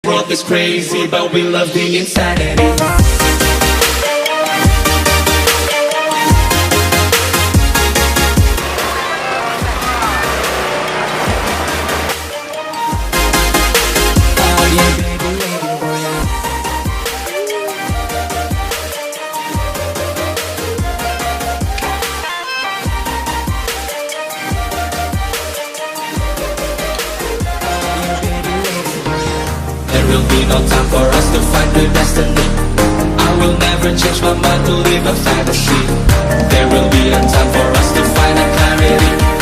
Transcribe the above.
World is crazy, but we love the insanity. There will be no time for us to find the destiny. I will never change my mind to live a fantasy. There will be a time for us to find a clarity.